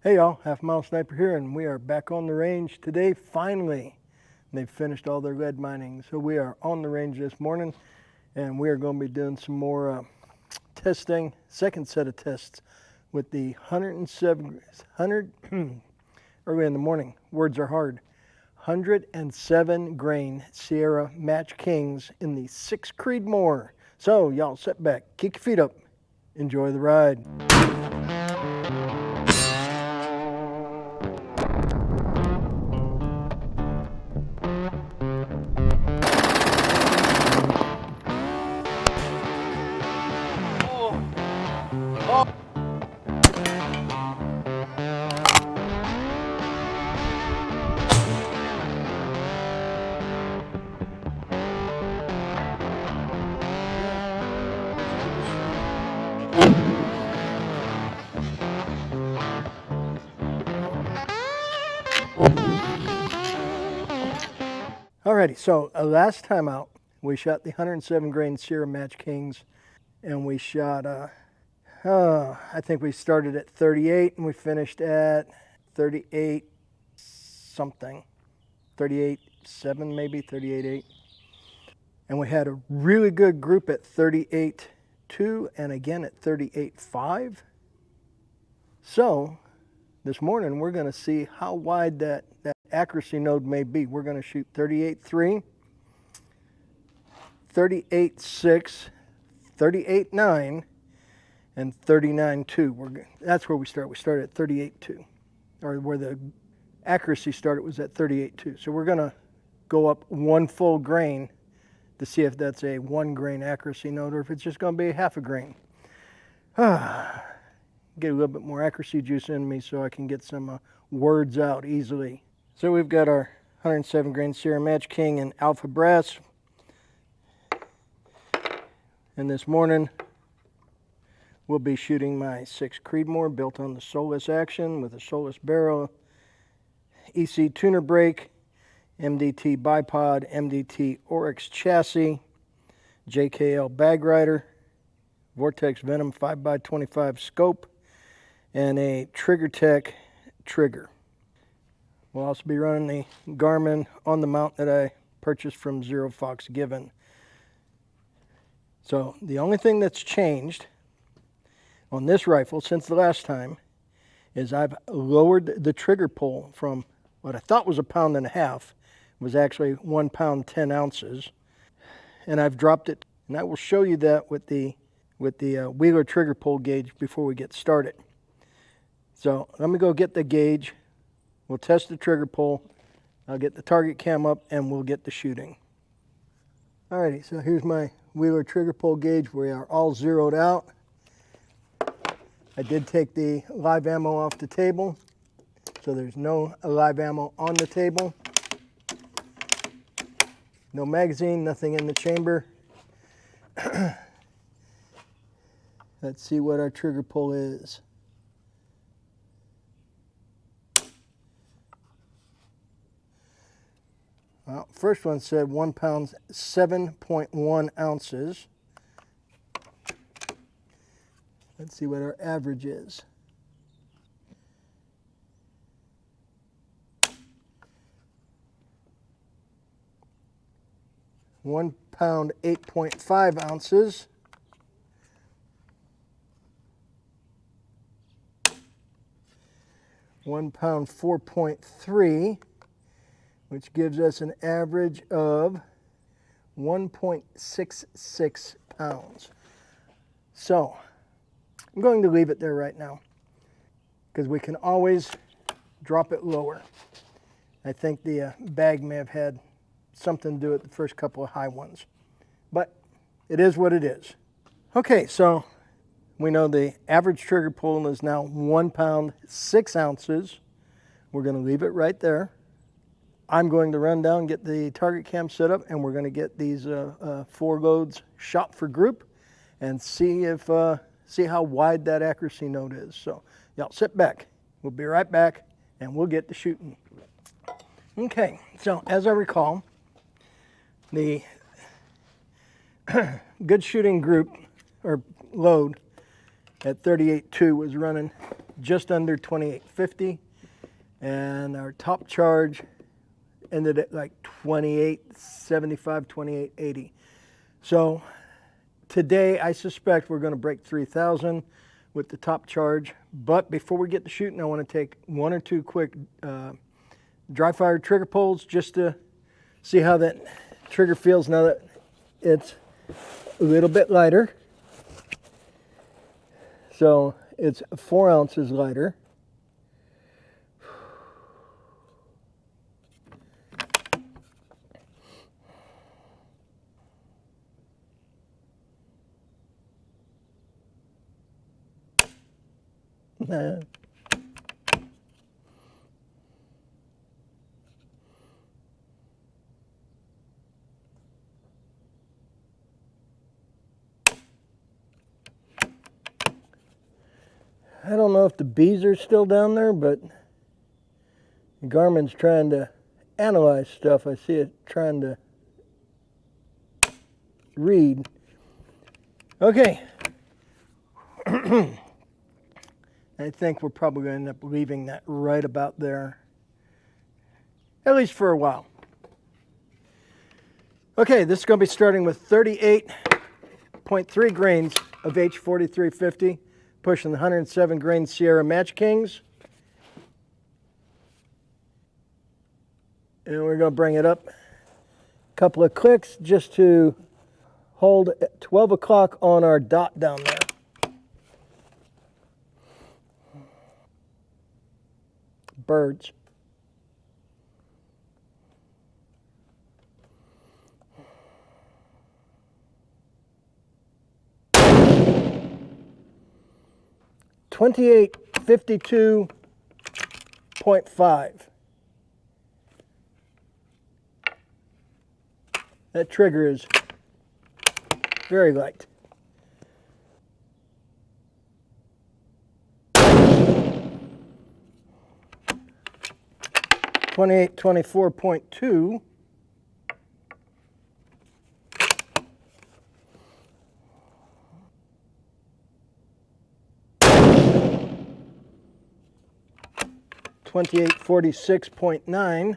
Hey y'all, Halfmilesniper here, and we are back on the range today, finally. They've finished all their lead mining, so we are on the range this morning, and we are going to be doing some more testing, second set of tests with the 100, early in the morning, words are hard, 107 grain Sierra Match Kings in the 6 Creedmoor. So y'all sit back, kick your feet up, enjoy the ride. Alrighty, so last time out, we shot the 107 grain Sierra Match Kings, and we shot, I think we started at 38 and we finished at 38 something, 38.7 maybe, 38.8. And we had a really good group at 38.2 and again at 38.5. So this morning we're going to see how wide that accuracy node may be. We're going to shoot 38.3, 38.6, 38.9, and 39.2. That's where we start. We started at 38.2, or where the accuracy started was at 38.2. So we're going to go up one full grain to see if that's a 1 grain accuracy node or if it's just going to be half a grain. Get a little bit more accuracy juice in me so I can get some words out easily. So we've got our 107 grain Sierra Match King in alpha brass. And this morning we'll be shooting my 6 Creedmoor built on the Solus action with a Solus barrel, EC tuner brake, MDT bipod, MDT Oryx chassis, JKL bag rider, Vortex Venom 5x25 scope, and a Trigger Tech trigger. We'll also be running the Garmin on the mount that I purchased from Zero Fox Given. So the only thing that's changed on this rifle since the last time is I've lowered the trigger pull from what I thought was 1.5 pounds. It was actually 1 pound 10 ounces. And I've dropped it, and I will show you that with the Wheeler trigger pull gauge before we get started. So let me go get the gauge. We'll test the trigger pull. I'll get the target cam up and we'll get the shooting. Alrighty, so here's my Wheeler trigger pull gauge. We are all zeroed out. I did take the live ammo off the table, so there's no live ammo on the table. No magazine, nothing in the chamber. Let's see what our trigger pull is. Well, first one said 1 pound 7.1 ounces. Let's see what our average is. £1 pound 8.5 ounces. £1 pound 4.3, which gives us an average of 1.66 pounds. So I'm going to leave it there right now because we can always drop it lower. I think the bag may have had something to do with the first couple of high ones, but it is what it is. Okay, so we know the average trigger pull is now 1 pound 6 ounces. We're going to leave it right there. I'm going to run down, get the target cam set up, and we're going to get these 4 loads shot for group and see how wide that accuracy node is. So y'all sit back. We'll be right back and we'll get to shooting. Okay, so as I recall, the good shooting group or load at 38.2 was running just under 2850, and our top charge ended at like 2875, 2880. So today I suspect we're going to break 3000 with the top charge. But before we get to shooting, I want to take one or two quick dry fire trigger pulls just to see how that trigger feels now that it's a little bit lighter. So it's 4 ounces lighter. I don't know if the bees are still down there, but Garmin's trying to analyze stuff. I see it trying to read. Okay. I think we're probably going to end up leaving that right about there, at least for a while. Okay, this is going to be starting with 38.3 grains of H4350, pushing the 107 grain Sierra Match Kings. And we're going to bring it up a couple of clicks just to hold 12 o'clock on our dot down there. Birds. $28.52.5. That trigger is very light. $28.24.2. $28.46.9.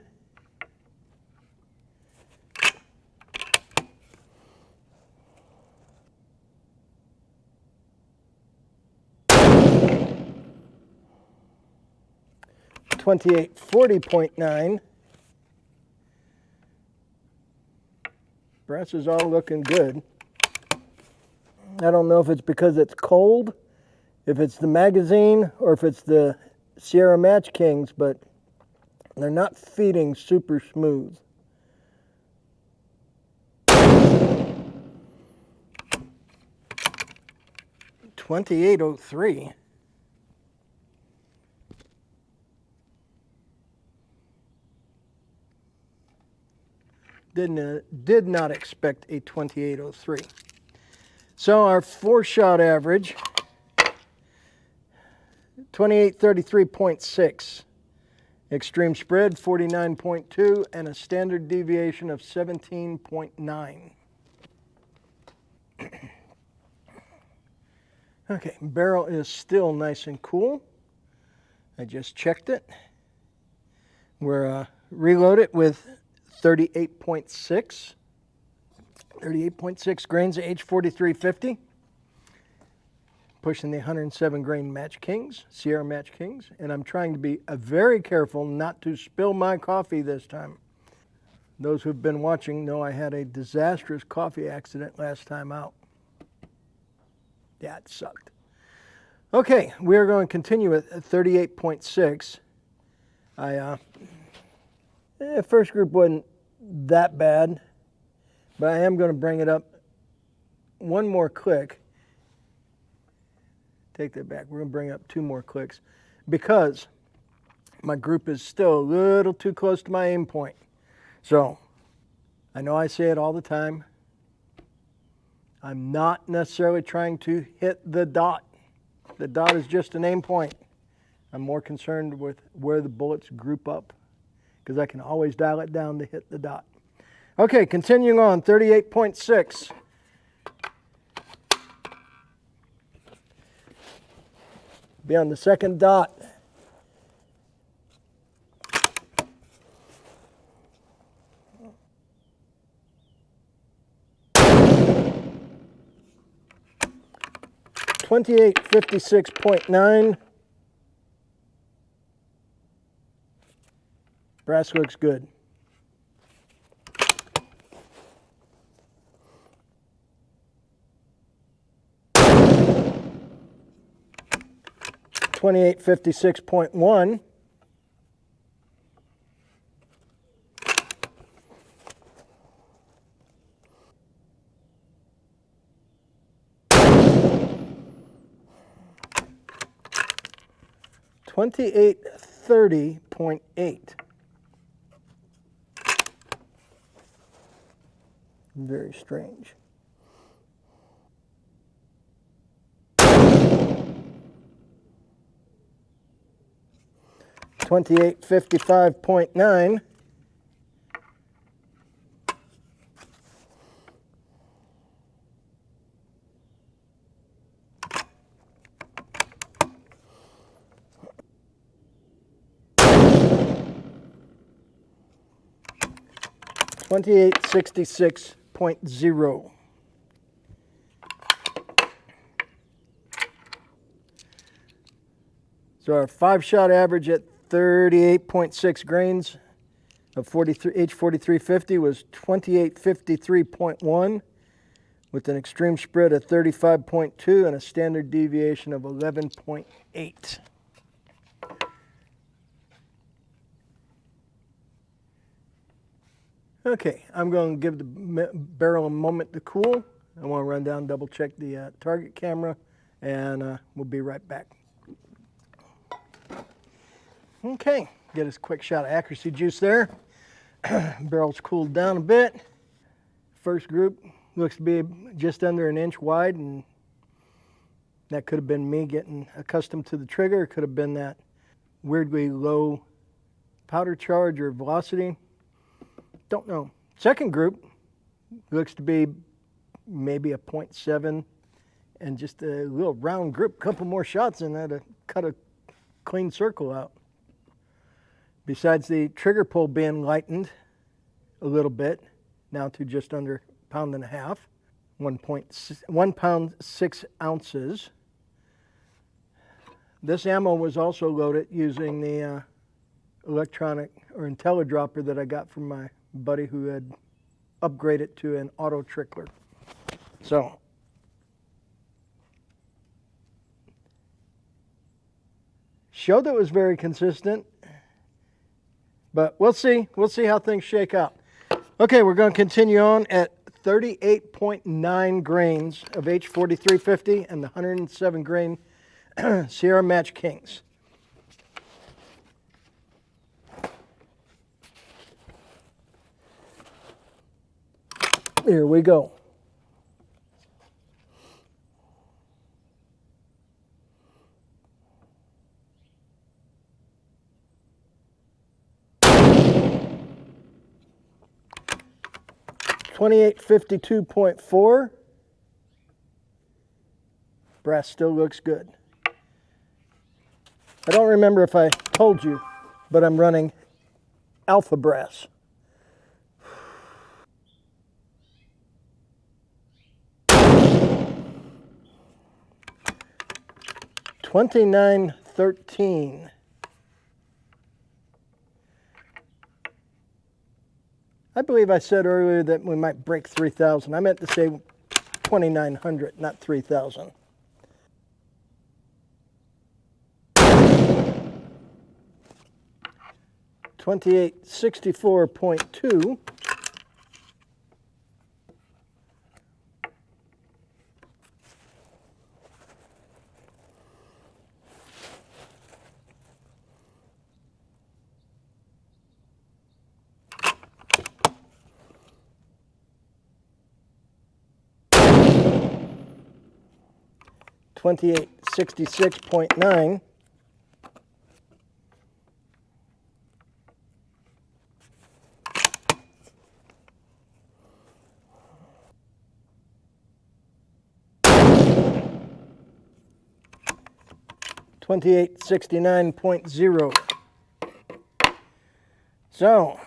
$28.40.9. Brass is all looking good. I don't know if it's because it's cold, if it's the magazine, or if it's the Sierra Match Kings, but they're not feeding super smooth. $28.03. Did not expect a 28.03. So our 4-shot average, 28.33.6. Extreme spread 49.2, and a standard deviation of 17.9. Okay, barrel is still nice and cool. I just checked it. We're reloaded with 38.6 grains of H4350, pushing the 107 grain Match Kings, Sierra Match Kings, and I'm trying to be very careful not to spill my coffee this time. Those who've been watching know I had a disastrous coffee accident last time out. Yeah, it sucked. Okay, we are going to continue with 38.6. First group wasn't that bad, but I am going to bring it up one more click. Take that back. We're going to bring up 2 more clicks because my group is still a little too close to my aim point. So I know I say it all the time. I'm not necessarily trying to hit the dot. The dot is just an aim point. I'm more concerned with where the bullets group up, because I can always dial it down to hit the dot. Okay, continuing on, Be on the second dot. $28.56.9. Brass looks good. $28.56.1. $28.30.8. Very strange. $28.55.9. $28.66.0. So our 5-shot average at 38.6 grains of H4350 was 2853.1 with an extreme spread of 35.2 and a standard deviation of 11.8. Okay, I'm going to give the barrel a moment to cool. I want to run down and double check the target camera, and we'll be right back. Okay, get us a quick shot of accuracy juice there. Barrel's cooled down a bit. First group looks to be just under an inch wide, and that could have been me getting accustomed to the trigger. It could have been that weirdly low powder charge or velocity. Don't know. Second group looks to be maybe a 0.7 and just a little round group. Couple more shots and that'd cut a clean circle out. Besides the trigger pull being lightened a little bit, now to just under 1.5 pounds, 1 pound 6 ounces. This ammo was also loaded using the electronic or IntelliDropper that I got from my buddy who had upgraded to an auto trickler. So showed that it was very consistent, but we'll see how things shake out. Okay, we're going to continue on at 38.9 grains of H4350 and the 107 grain Sierra Match Kings. Here we go. $28.52.4. Brass still looks good. I don't remember if I told you, but I'm running alpha brass. $29.13. I believe I said earlier that we might break 3,000. I meant to say 2,900, not 3,000. $28.64.2. $28.66.9. 2869.0. So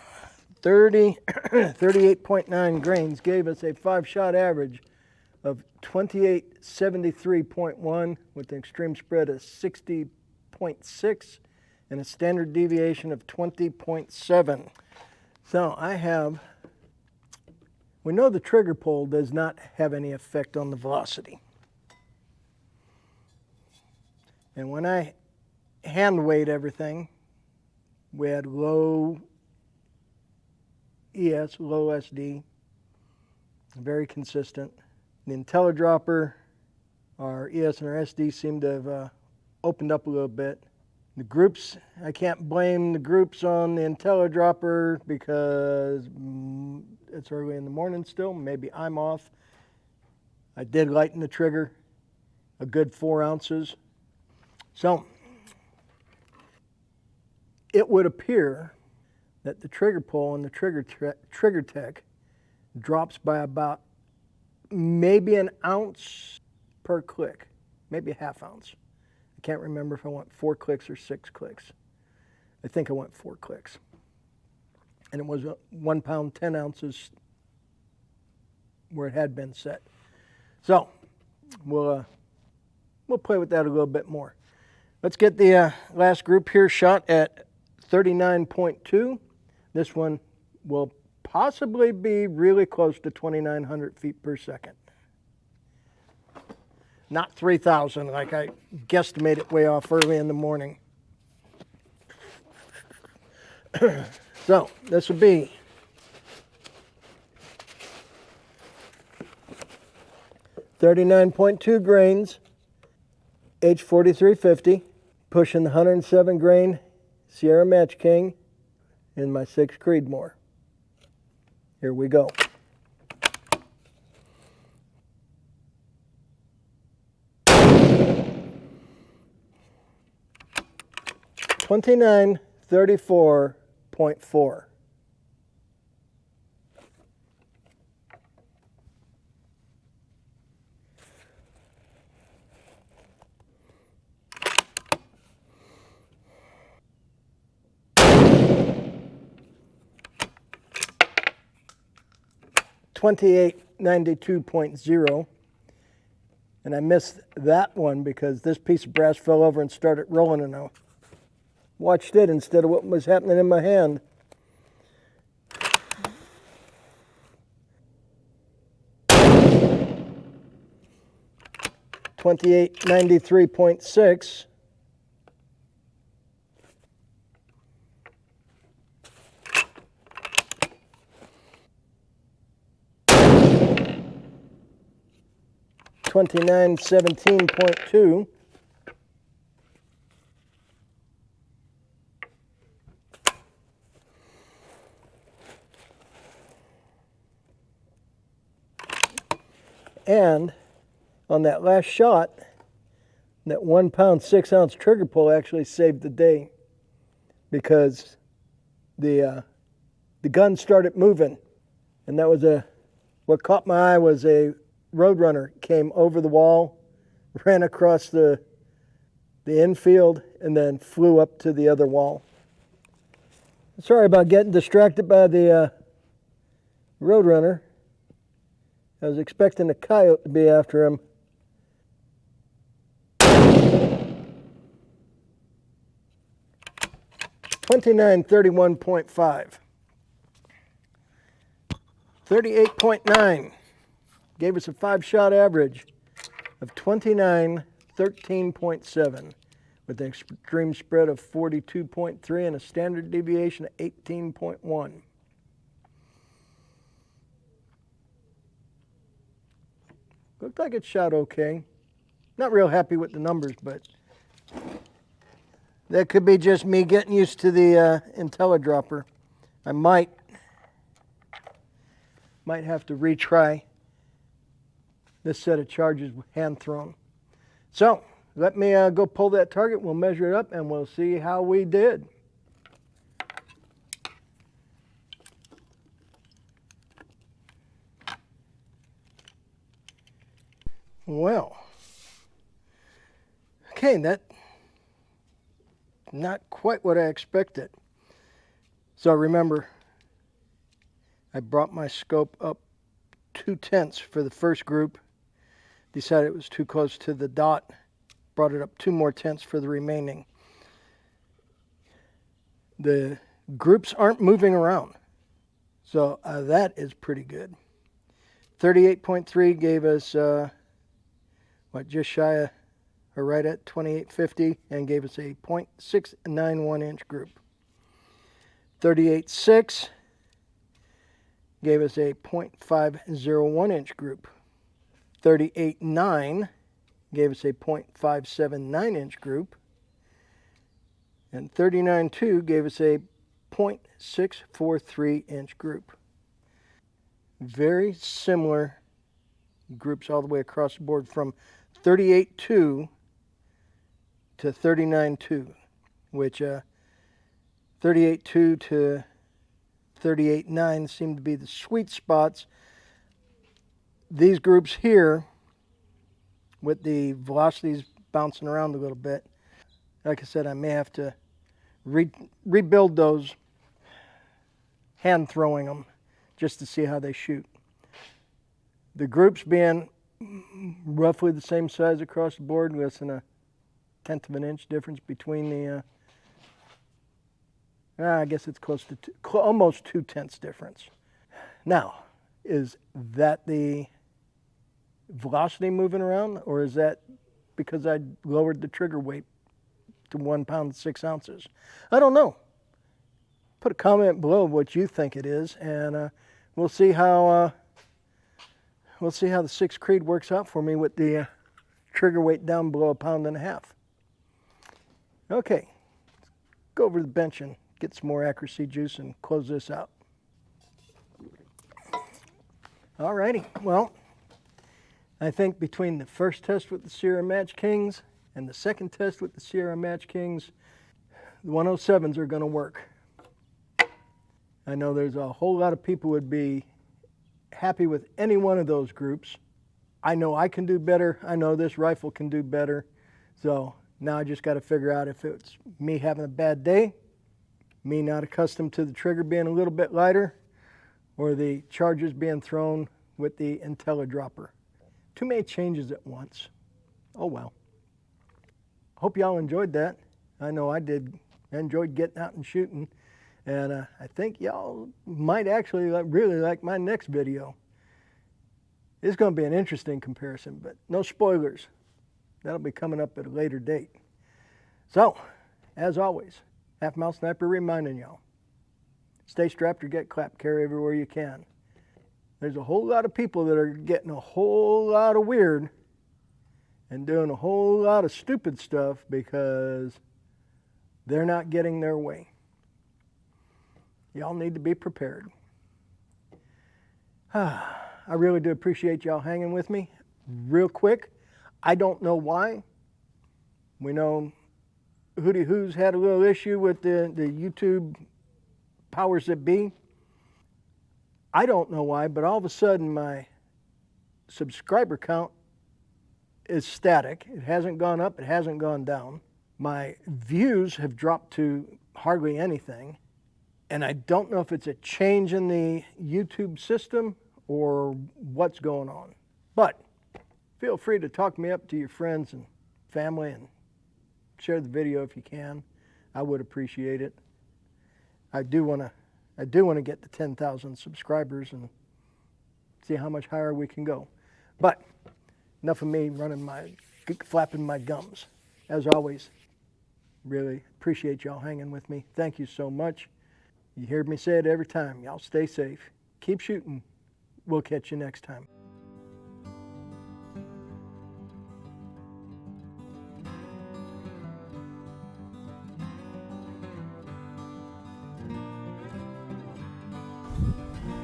38.9 grains gave us a 5-shot average of 2873.1 with an extreme spread of 60.6 and a standard deviation of 20.7. So we know the trigger pull does not have any effect on the velocity. And when I hand weighed everything, we had low ES, low SD, very consistent. The IntelliDropper, our ES and our SD seem to have opened up a little bit. The groups, I can't blame the groups on the IntelliDropper because it's early in the morning still. Maybe I'm off. I did lighten the trigger a good 4 ounces. So it would appear that the trigger pull and the trigger tech drops by about maybe an ounce per click, maybe a half ounce. I can't remember if I went 4 clicks or 6 clicks. I think I went 4 clicks. And it was 1 pound, 10 ounces where it had been set. So we'll play with that a little bit more. Let's get the last group here shot at 39.2. This one will possibly be really close to 2,900 feet per second. Not 3,000 like I guesstimate way off early in the morning. So this will be 39.2 grains, H4350, pushing the 107 grain Sierra Match King in my 6 Creedmoor. Here we go. $29.34.4. $28.92.0, and I missed that one because this piece of brass fell over and started rolling, and I watched it instead of what was happening in my hand. $28.93.6. $29.17.2. And on that last shot, that 1 pound 6 ounce trigger pull actually saved the day because the gun started moving, and that was what caught my eye was a Roadrunner came over the wall, ran across the infield, and then flew up to the other wall. Sorry about getting distracted by the Roadrunner. I was expecting a coyote to be after him. $29.31.5. 38.9 gave us a 5-shot average of 29.13.7 with an extreme spread of 42.3 and a standard deviation of 18.1. Looked like it shot okay. Not real happy with the numbers, but that could be just me getting used to the IntelliDropper. I might have to retry this set of charges hand thrown. So let me go pull that target. We'll measure it up and we'll see how we did. Well, okay, that not quite what I expected. So remember, I brought my scope up 2/10 for the first group, decided it was too close to the dot, brought it up 2 more tenths for the remaining. The groups aren't moving around, so that is pretty good. 38.3 gave us just shy of, or right at 2850, and gave us a 0.691 inch group. 38.6 gave us a 0.501 inch group. 38.9 gave us a 0.579 inch group. And 39.2 gave us a 0.643 inch group. Very similar groups all the way across the board from 38.2 to 39.2, which 38.2 to 38.9 seem to be the sweet spots. These groups here, with the velocities bouncing around a little bit, like I said, I may have to rebuild those, hand throwing them, just to see how they shoot. The groups being roughly the same size across the board, less than a 1/10 of an inch difference between the, I guess it's close to almost 2/10 difference. Now, is that the velocity moving around, or is that because I lowered the trigger weight to 1 pound 6 ounces? I don't know. Put a comment below what you think it is, and we'll see how the 6 Creed works out for me with the trigger weight down below 1.5 pounds. Okay, let's go over the bench and get some more accuracy juice and close this out. Alrighty, well, I think between the first test with the Sierra Match Kings and the second test with the Sierra Match Kings, the 107s are going to work. I know there's a whole lot of people would be happy with any one of those groups. I know I can do better. I know this rifle can do better. So now I just got to figure out if it's me having a bad day, me not accustomed to the trigger being a little bit lighter, or the charges being thrown with the IntelliDropper. Too many changes at once. Oh well. Hope y'all enjoyed that. I know I did. I enjoyed getting out and shooting. And I think y'all might actually really like my next video. It's going to be an interesting comparison, but no spoilers. That'll be coming up at a later date. So, as always, Halfmilesniper reminding y'all, stay strapped or get clapped. Carry everywhere you can. There's a whole lot of people that are getting a whole lot of weird and doing a whole lot of stupid stuff because they're not getting their way. Y'all need to be prepared. I really do appreciate y'all hanging with me. Real quick, I don't know why. We know Hootie Who's had a little issue with the YouTube powers that be. I don't know why, but all of a sudden my subscriber count is static. It hasn't gone up, it hasn't gone down. My views have dropped to hardly anything. And I don't know if it's a change in the YouTube system or what's going on. But feel free to talk me up to your friends and family and share the video if you can. I would appreciate it. I do want to get to 10,000 subscribers and see how much higher we can go. But enough of me flapping my gums. As always, really appreciate y'all hanging with me. Thank you so much. You hear me say it every time. Y'all stay safe. Keep shooting. We'll catch you next time.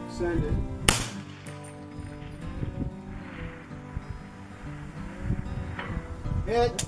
Send it. Hit.